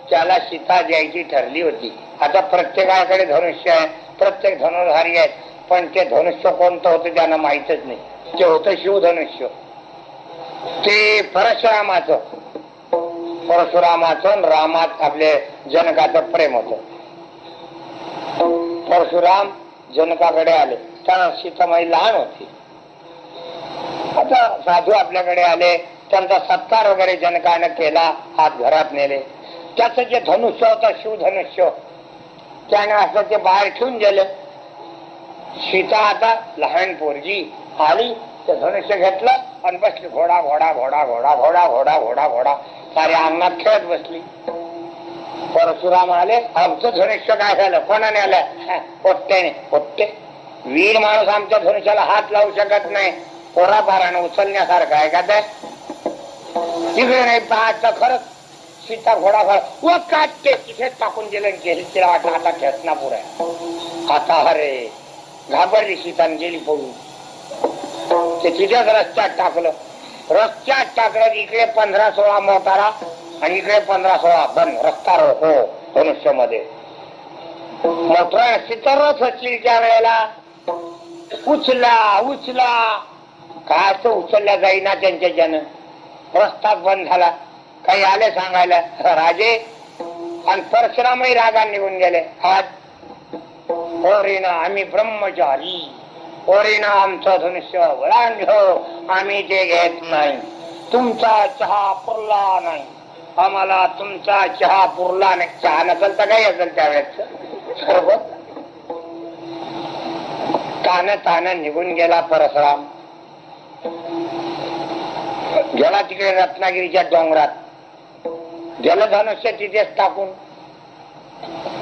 त्याला सीता द्यायची ठरली होती. आता प्रत्येकाकडे धनुष्य आहे, प्रत्येक धनुर्धारी आहेत, पण ते धनुष्य कोणतं होतं त्यांना माहितच नाही. ते होतं शिवधनुष्य, ते परशुरामाचं. परशुरामाचं रामात आपले जनकाचं प्रेम होतं. परशुराम जनकाकडे आले, त्या सीतामाई लहान होती. आता साधू आपल्याकडे आले, त्यांचा सत्कार वगैरे जनकानं केला, हात घरात नेले. त्याचं जे धनुष्य होतं शिवधनुष्य, त्याने असं ते बाहेर ठेवून गेलं. सीता आता लहान पोरगी आली, ते धनुष्य घेतलं आणि बसली. घोडा घोडा घोडा घोडा घोडा घोडा घोडा घोडा साऱ्या अंगणात खेळत बसली. परशुराम आले, आमचं धनुष्य काय झालं, कोणाने आलं? पोट्ट्याने. पोट्टे वीर माणूस आमच्या धनुष्याला हात लावू शकत नाही, पोरापारानं उचलण्यासारखं आहे का ते? तिकडे नाही पाहत खरंच सीता घोडा व काटते तिथेच टाकून दिलं. गेली, तिला वाटलं आता खेचनापूर आहे. आता अरे घाबरली सीता गेली पळून. ते तिथेच रस्त्यात टाकलं. रस्त्यात टाकलं, इकडे 15-16 मोटारा आणि इकडे 15-16 बंद रस्ता हो धनुष्यामध्ये. मोटर सीतारच असली त्या वेळेला उचला उचला काय तो उचलल्या जाईना त्यांच्या ज्यानं. रस्ता बंद झाला. काही आले सांगायला राजे, आणि परशुरामही रागात निघून गेले. आज ओरीना आम्ही ब्रह्मचारी, ओरीना आमचं धनुष्य वळांढ आम्ही ते घेत नाही. तुमचा चहा पुरला नाही आम्हाला, तुमचा चहा पुरला नाही. चहा नसेल तर काही असेल त्यावेळेस बरोबर. तान निघून गेला परशुराम. गेला तिकडे रत्नागिरीच्या डोंगरात, गेलं धनुष्य तिथेच टाकून.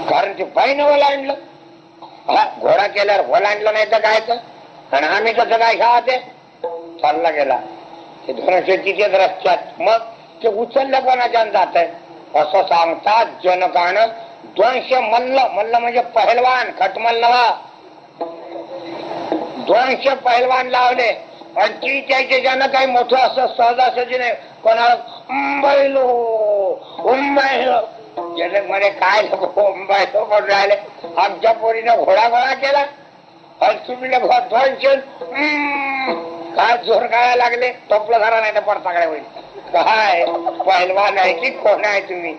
कारण ते पायीनं ओलांडलं. घोडा केल्यावर ओलांडलं नाही तर काय तर, आणि आम्ही कसं काय घ्या ते चालला गेला. ते धनुष्य तिथेच रस्त्यात. मग ते उचललं कोणाच्या जात आहे असं सांगतात जनकानं. 200 मल्ल, मल्ल म्हणजे पहलवान, खटमल नवा, 200 पहलवान लावले. आणि ती त्याचे ज्यानं काही मोठं असं सहजासहजी नाही. कोणाला उंबैलो उंबैलो जग मध्ये काय लोक उंबैलो कोण राहिले. आमच्या पोरीनं घोडा गोळा केला तुम्ही काय जोर काय लागले टोपलं धरा नाही तर पडताकडे होईल. काय पहिलवान आहे की कोण आहे तुम्ही?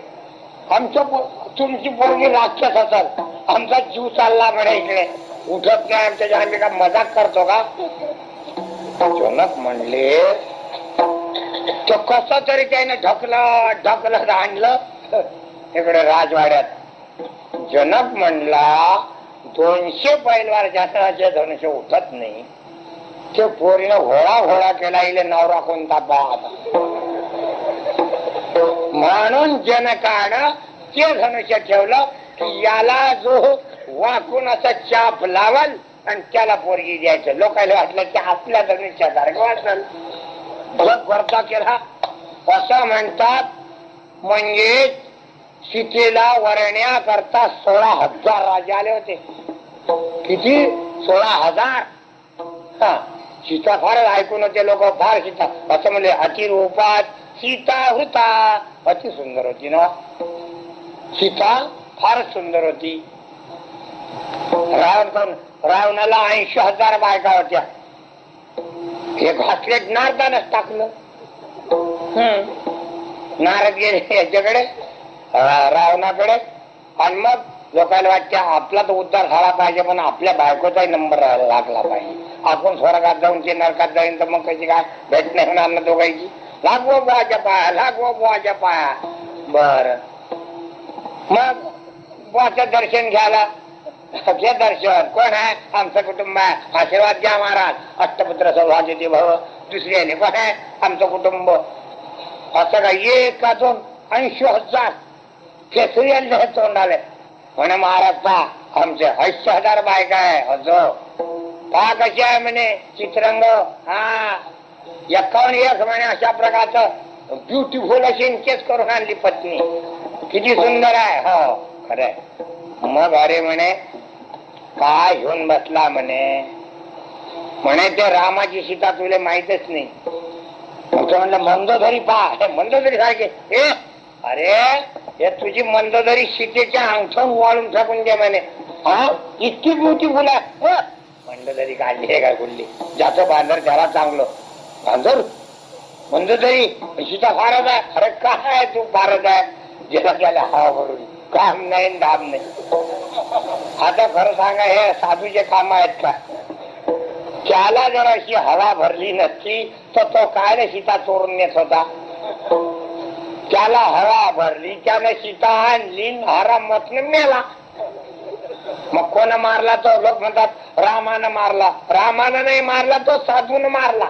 तुमची पोरगी राक्षस असाल, आमचा जीव चालला म्हणे इकडे, उठत नाही आमच्या. आम्ही का मजाक करतो का? जनक म्हणले तो कस तरी त्याने ढकलत आणलं इकडे राजवाड्यात. जनक म्हणला 200 पैलवान जासनाचे धनुष्य उठत नाही, ते पोरीनं घोडा केला, इले नवरा कोणता पाहता. म्हणून जनकानं ते धनुष्य ठेवलं की याला जो वाकून असा चाप लावल आणि त्याला पोरगी द्यायचं. लोकांना वाटलं की आपल्या धनुष्यासारखं वाचल, जग वरचा केला असं म्हणतात. म्हणजे सीतेला वरण्याकरता 16,000 राजे आले होते. किती? 16,000. सीता फारच ऐकून होते लोक, फार सीता असं म्हणले. अतिरूपात सीता होता, अति सुंदर होती ना सीता, फारच सुंदर होती. रावणाला 80,000 बायका होत्या, हे घासले नारदानच टाकलं. नारद गेले याच्याकडे रावणाकडे, आणि मग लोकांना वाटते आपला तर उद्धार झाला पाहिजे, पण आपल्या बायकोचाही नंबर लागला पाहिजे. आपण स्वर्गात जाऊन ते नरकात जाईन तर मग कशी काय भेट नाही होणार ना दोघांची. लागवो बुवाच्या पाया, लागवो बुवाच्या पाया. बर, मग बुवाचं दर्शन घ्यायला. घे दर्शन. कोण आहे? आमचं कुटुंब आहे, आशीर्वाद द्या महाराज. अष्टपुत्र सौभाग्यवती भव. दुसरी आले, कोण आहे? आमचं कुटुंब. असं काय 1 का 2? 80,000 केसरी आले तोंडाले. म्हणे महाराज पहा आमचे 80,000 बायका आहे. अजो पहा कशी आहे म्हणे चित्रंग. 51 म्हणे अशा प्रकारचं ब्युटिफुल अशी केस करून आणली पत्नी. किती सुंदर आहे. हो खरंय. मग अरे म्हणे काय घेऊन बसला म्हणे ते रामाची सीता तुला माहितच नाही. म्हणलं मंदोदरी पहा, मंदोदरी सारखे. अरे हे तुझी मंदोदरी सीतेच्या अंगठ्यावर वाळून टाकून दे म्हणे. इतकी ब्युटिफुल आहे. मंदोदरी काढली आहे काय कुठली? ज्याचं बांधर त्याला चांगलं. बांधर मंदोदरी सीता फारच आहे. अरे काय तू फारच आहे, ज्याला त्याला हवा भरून काम नाही दाम नाही. आता खरं सांगा हे साधूचे काम आहेत का? त्याला जर अशी हवा भरली नसती तर तो काय रे सीता चोरून नेत होता. त्याला हवा भरली, त्याने सीता आणली, आरामातनं मेला. मग कोण मारला? तो लोक म्हणतात रामानं मारला. रामानं नाही मारला, तो साधून मारला.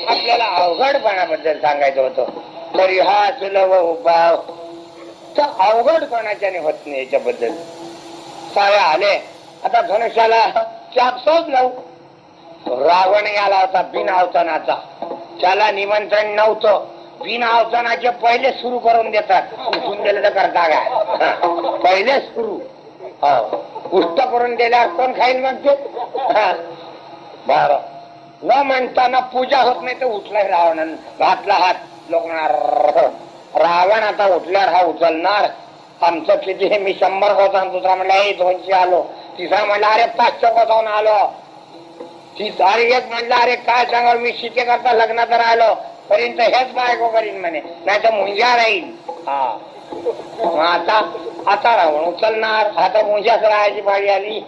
आपल्याला अवघडपणाबद्दल सांगायचं होतं, तरी हा सुलभ उपाय तर अवघडपणाच्याने होत नाही. याच्याबद्दल सारे आले. आता धनुष्याला चाप सोच लावू. रावण याला होता बिन अवतानाचा, त्याला निमंत्रण नव्हतं. बिन अवतानाचे पहिले सुरू करून देतात. उठून दिलं तर करता काय? पहिले सुरू उष्ट करून दिल्यावर कोण खाईल मग ते? बर, न म्हणताना पूजा होत नाही तर उठलाय रावणानं, घातला हात. लोक म्हणणार रावण आता उठल्यावर हा उचलणार. आमचं किती हे, मी 100 कोसावून, दुसरा म्हणला 200 आलो, तिसरा म्हणला अरे 500 कोसावून आलो, अरे एक म्हणला अरे काय सांगा मी शिके करता लग्नात राहिलो पर्यंत हेच बायको करीन म्हणे, नाही तर मुंजा राहील. आता रावण उचलणार. आता मुंजाच राहायची पाळी आली.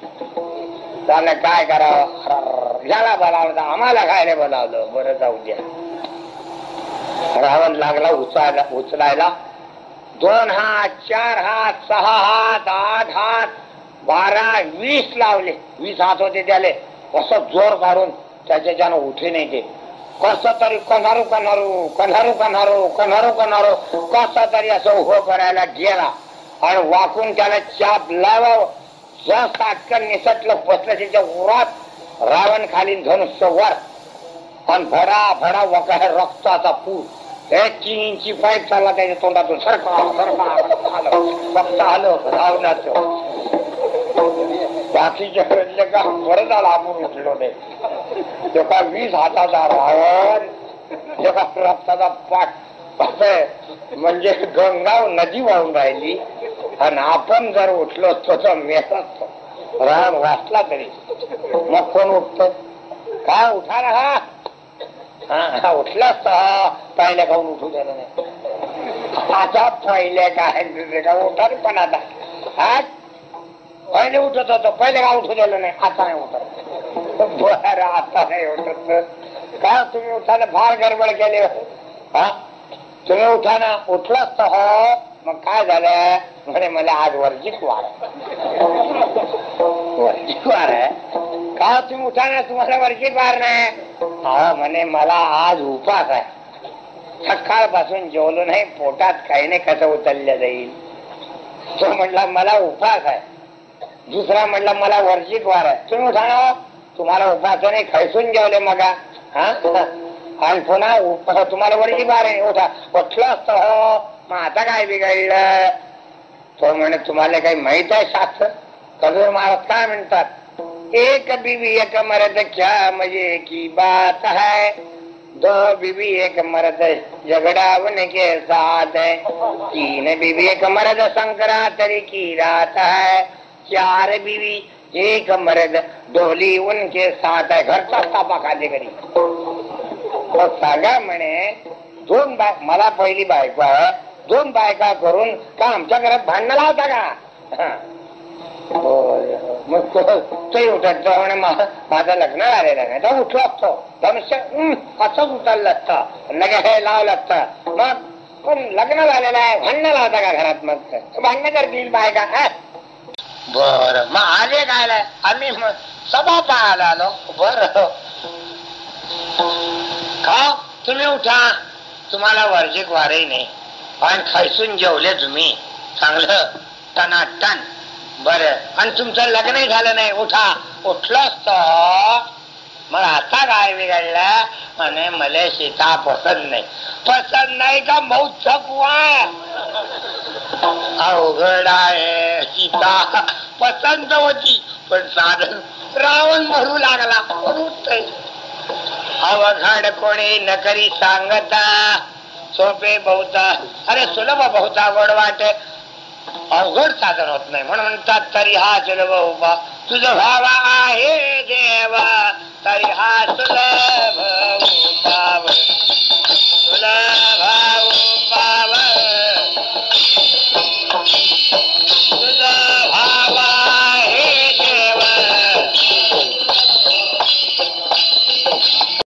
त्याला काय करावं? याला बोलावलं, आम्हाला खायला बोलावलं. बरं जाऊ द्या. रावण लागला उचलायला. 2 हात, 4 हात, 6 हात, 8 हात, 12, 20 लावले. 20 हात होते त्याले. असं जोर काढून त्याच्यानं उठे नाही ते. कसं तरी कन्हारू कसं तरी असं उभं करायला गेला आणि वाकून त्याला चाप लावावं. जस्ट आटकन निसटलं, बसलं त्याच्या उरात. रावण खाली धनुष्य वर आणि भडा वकाय रक्ताचा पूर. 3 इंची पाईप चालला त्याच्या तोंडातून. सरका फक्त आलं रावणाचं. बाकीचे का बरं झालं आपण उठलो नाही. एका 20 हाताचा रावण, एका रक्ताचा पाठ, म्हणजे गंगा नदी वाहून राहिली आणि आपण जर उठलो तो मेस असतो, राम वाचला तरी. मग कोण उठत? काय उठा ना हा उठलाच पहिले खाऊन उठू द्यायला नाही. आता पहिले काय का उठा पण आता हा पहिले उठत होतो, पहिले का उठू द्यायला नाही, आता नाही उठत. बरं आता नाही उठत का? तुम्ही उठायला फार गडबड केली हा. तुम्ही उठा ना, उठलाच तर हो. मग काय झालं म्हणे, मला आज वर्जित वार आहे का? तुम्ही उठा ना, तुम्हाला वर्जित वार नाही. हा म्हणे मला आज उपास आहे, सकाळपासून जेवलो नाही, पोटात काही नाही, कसं उचलल्या जाईल. तो म्हणला मला उपास आहे. दुसरा म्हणला मला वर्जित वार आहे. तुम्ही उठा ना, तुम्हाला उपास नाही, खैसून जेवले मग हा. आणि पुन्हा तुम्हाला वर्जित वार आहे, उठा. उठलं असतं हो, मग आता काय बिघडलं? तो म्हणे तुम्हाला काही माहित आहे शास्त्र? कबीर महाराज काय म्हणतात, एक बीवी एक मर्द क्या मजे की बात है, दो बीवी एक मर्द झगड़ावन के साथ है, तीन बीवी एक मर्द संक्रांति की रात है, चार बीवी एक मर्द डोली उनके साथ है. घरचा तापा खाली घरी सांगा म्हणे, दोन मला पहिली बायको आहे, दोन बायका करून का आमच्या घरात भांडण लावता का? मग तोही उठत म्हणे माझं लग्न झालेलं नाही, तर उठलो असतो धनुष्य असंच उचललं असतं, लगे हे लावलं असतं. मग पण लग्न झालेलं आहे, भांडणं लावता का घरात? मग भांडणं करतील बायका. बर मग आले काय? आम्ही सभा पाहायला आलो. बर का तुम्ही उठा, तुम्हाला वर्जित वारही नाही आणि खैसून जेवले तुम्ही चांगलं टनाटन. बर आणि तुमचं लग्नही झालं नाही, उठा. उठलं असतं मग आता काय बिघडलं म्हणे, मला सीता पसंत नाही. पसंत नाही का मौत छपवा अवघड आहे. सीता पसंत होती पण साधन रावण मरू लागला. अवघड कोणी न करी सांगता, सोपे बहुता अरे सुलभ बहुता गोड वाटे, अवघड साधन होत नाही. म्हणून म्हणतात तरी हा सुलभ उभा, तुझ भावा आहे देवा तरी हा सुलभ